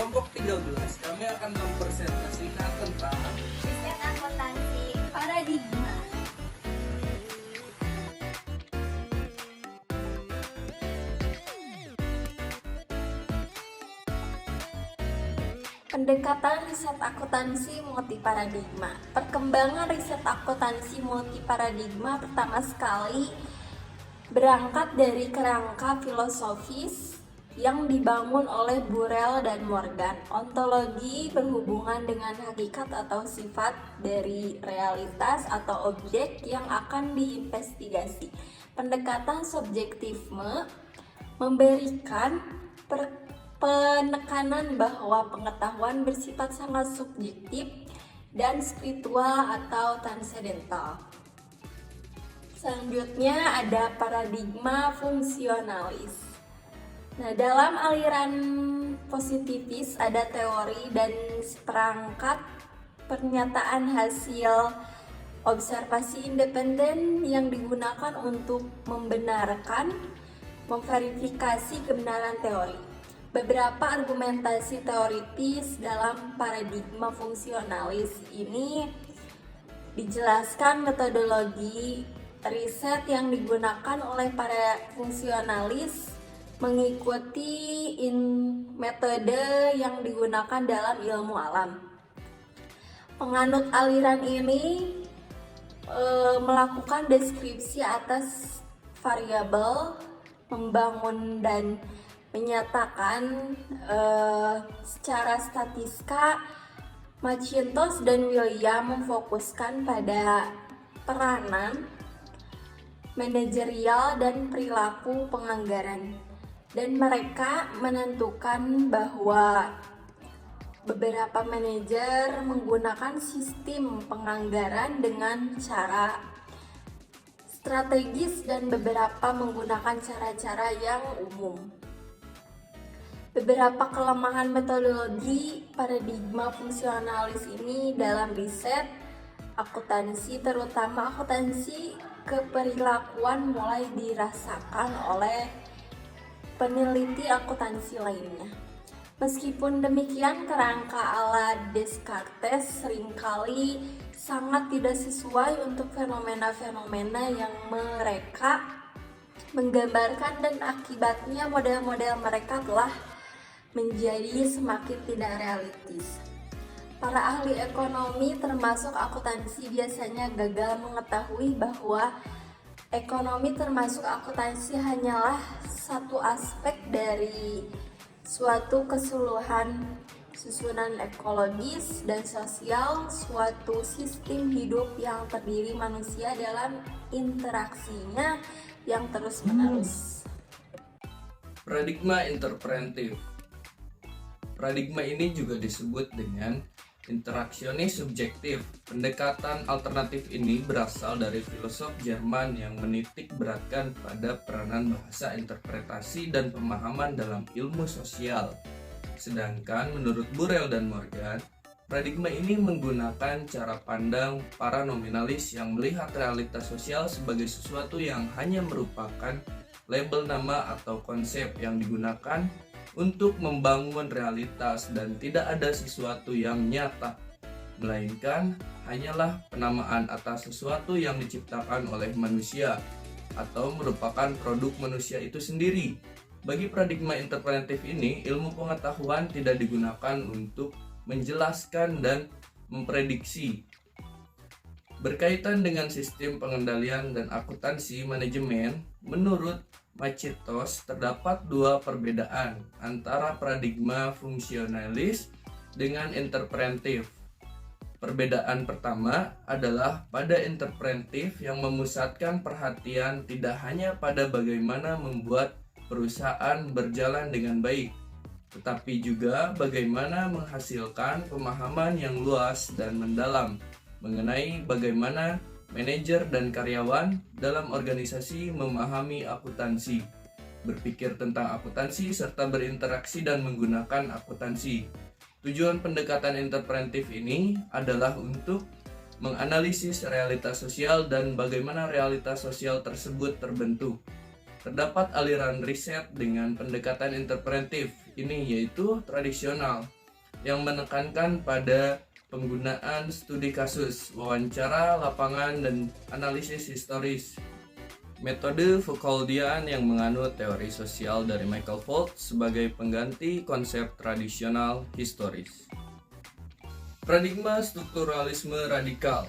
kelompok 13 kami akan mempresentasikan tentang Riset akuntansi paradigma. Pendekatan riset akuntansi multiparadigma. Perkembangan riset akuntansi multiparadigma pertama sekali berangkat dari kerangka filosofis yang dibangun oleh Burrell dan Morgan. Ontologi berhubungan dengan hakikat atau sifat dari realitas atau objek yang akan diinvestigasi. Pendekatan subjektifme memberikan penekanan bahwa pengetahuan bersifat sangat subjektif dan spiritual atau transendental. Selanjutnya ada paradigma fungsionalis. Nah, dalam aliran positivis ada teori dan seperangkat pernyataan hasil observasi independen yang digunakan untuk membenarkan, memverifikasi kebenaran teori. Beberapa argumentasi teoritis dalam paradigma fungsionalis ini dijelaskan metodologi riset yang digunakan oleh para fungsionalis mengikuti metode yang digunakan dalam ilmu alam. Penganut aliran ini melakukan deskripsi atas variabel, membangun dan menyatakan secara statistika. Macintosh dan William memfokuskan pada peranan manajerial dan perilaku penganggaran, dan mereka menentukan bahwa beberapa manajer menggunakan sistem penganggaran dengan cara strategis dan beberapa menggunakan cara-cara yang umum. Beberapa kelemahan metodologi paradigma fungsionalis ini dalam riset akuntansi, terutama akuntansi keperilakuan, mulai dirasakan oleh peneliti akuntansi lainnya. Meskipun demikian, kerangka ala Descartes seringkali sangat tidak sesuai untuk fenomena-fenomena yang mereka menggambarkan, dan akibatnya model-model mereka telah menjadi semakin tidak realistis. Para ahli ekonomi termasuk akuntansi biasanya gagal mengetahui bahwa ekonomi termasuk akuntansi hanyalah satu aspek dari suatu keseluruhan susunan ekologis dan sosial suatu sistem hidup yang terdiri manusia dalam interaksinya yang terus-menerus. paradigma interpretif. Paradigma ini juga disebut dengan interaksionis subjektif. Pendekatan alternatif ini berasal dari filosof Jerman yang menitik beratkan pada peranan bahasa, interpretasi, dan pemahaman dalam ilmu sosial. Sedangkan menurut Burrell dan Morgan, paradigma ini menggunakan cara pandang para nominalis yang melihat realitas sosial sebagai sesuatu yang hanya merupakan label nama atau konsep yang digunakan untuk membangun realitas dan tidak ada sesuatu yang nyata, melainkan hanyalah penamaan atas sesuatu yang diciptakan oleh manusia atau merupakan produk manusia itu sendiri. Bagi paradigma interpretatif ini, ilmu pengetahuan tidak digunakan untuk menjelaskan dan memprediksi. Berkaitan dengan sistem pengendalian dan akuntansi manajemen, menurut Macintosh terdapat dua perbedaan antara paradigma fungsionalis dengan interpretif. Perbedaan pertama adalah pada interpretif yang memusatkan perhatian tidak hanya pada bagaimana membuat perusahaan berjalan dengan baik, tetapi juga bagaimana menghasilkan pemahaman yang luas dan mendalam mengenai bagaimana manajer dan karyawan dalam organisasi memahami akuntansi, berpikir tentang akuntansi, serta berinteraksi dan menggunakan akuntansi. Tujuan pendekatan interpretif ini adalah untuk menganalisis realitas sosial dan bagaimana realitas sosial tersebut terbentuk. Terdapat aliran riset dengan pendekatan interpretif, ini, yaitu tradisional, yang menekankan pada penggunaan studi kasus, wawancara lapangan, dan analisis historis. Metode Foucauldian yang menganut teori sosial dari Michael Foucault sebagai pengganti konsep tradisional historis. Paradigma strukturalisme radikal.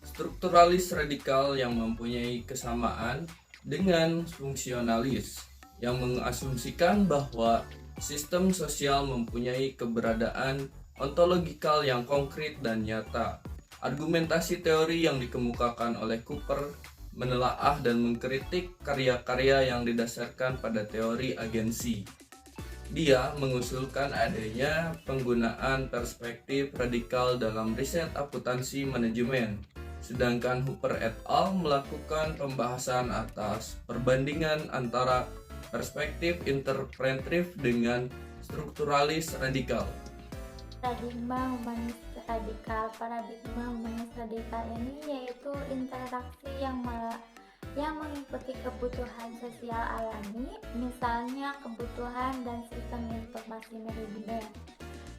Strukturalis radikal yang mempunyai kesamaan dengan fungsionalis, yang mengasumsikan bahwa sistem sosial mempunyai keberadaan ontologikal yang konkret dan nyata. Argumentasi teori yang dikemukakan oleh Cooper menelaah dan mengkritik karya-karya yang didasarkan pada teori agensi. Dia mengusulkan adanya penggunaan perspektif radikal dalam riset akuntansi manajemen, sedangkan Hooper et al. Melakukan pembahasan atas perbandingan antara perspektif interpretif dengan strukturalis radikal. Paradigma humanis radikal ini yaitu interaksi yang mengikuti kebutuhan sosial alami, misalnya kebutuhan dan sistem informasi manajemen.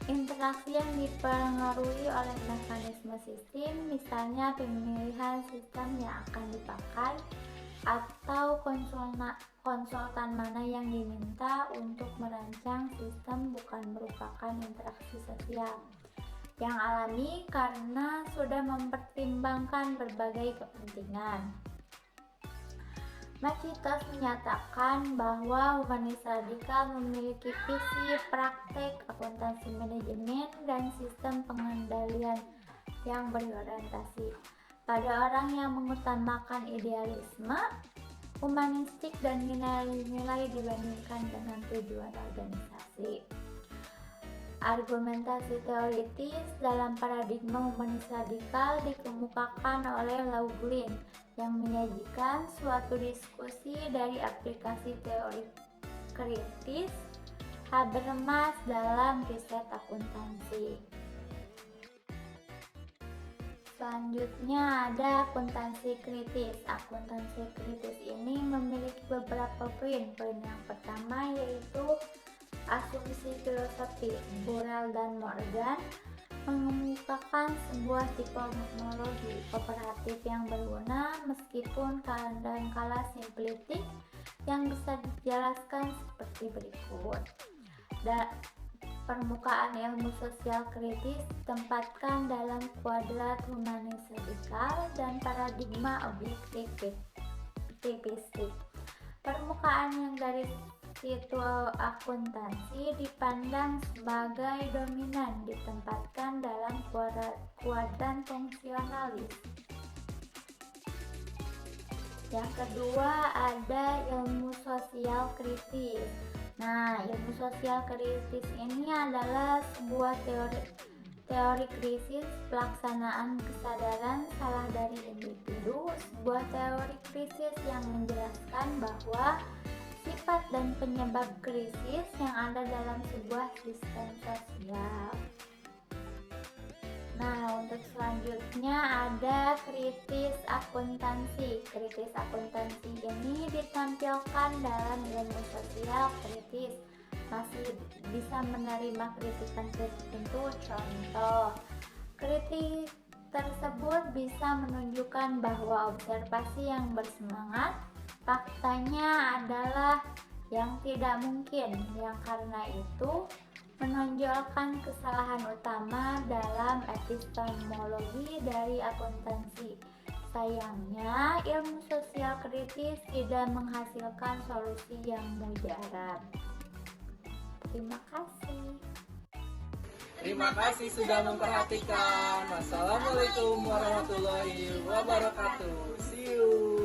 Interaksi yang dipengaruhi oleh mekanisme sistem, misalnya pemilihan sistem yang akan dipakai atau konsultan mana yang diminta untuk merancang sistem, bukan merupakan interaksi sosial yang alami karena sudah mempertimbangkan berbagai kepentingan. Macitos menyatakan bahwa humanis radikal memiliki visi praktek akuntansi manajemen dan sistem pengendalian yang berorientasi pada orang yang mengutamakan idealisme, humanistik, dan nilai-nilai dibandingkan dengan tujuan organisasi. Argumentasi teoritis dalam paradigma humanis radikal dikemukakan oleh Laughlin yang menyajikan suatu diskusi dari aplikasi teori kritis Habermas dalam riset akuntansi. Selanjutnya ada akuntansi kritis. Akuntansi kritis ini memiliki beberapa poin. Poin yang pertama yaitu asumsi filosofi. Burrell dan Morgan mengemukakan sebuah tipologi kooperatif yang berguna meskipun kadangkala simplitik yang bisa dijelaskan seperti berikut. Permukaan ilmu sosial kritis ditempatkan dalam kuadrat humanis radikal dan paradigma objektivistik. Permukaan yang dari situ akuntansi dipandang sebagai dominan ditempatkan dalam kuadran fungsionalis. Yang kedua ada ilmu sosial kritis. Nah, ilmu sosial kritis ini adalah sebuah teori krisis pelaksanaan kesadaran salah dari individu, sebuah teori krisis yang menjelaskan bahwa sifat dan penyebab krisis yang ada dalam sebuah sistem sosial. Nah, untuk selanjutnya ada kritis akuntansi. Kritis akuntansi ini ditampilkan dalam ilmu sosial kritis. Masih bisa menerima kritikan tertentu. Contoh, kritik tersebut bisa menunjukkan bahwa observasi yang bersemangat faktanya adalah yang tidak mungkin, yang karena itu menonjolkan kesalahan utama dalam epistemologi dari akuntansi. Sayangnya, ilmu sosial kritis tidak menghasilkan solusi yang mujarab. Terima kasih. Terima kasih sudah memperhatikan. Wassalamualaikum warahmatullahi wabarakatuh. See you.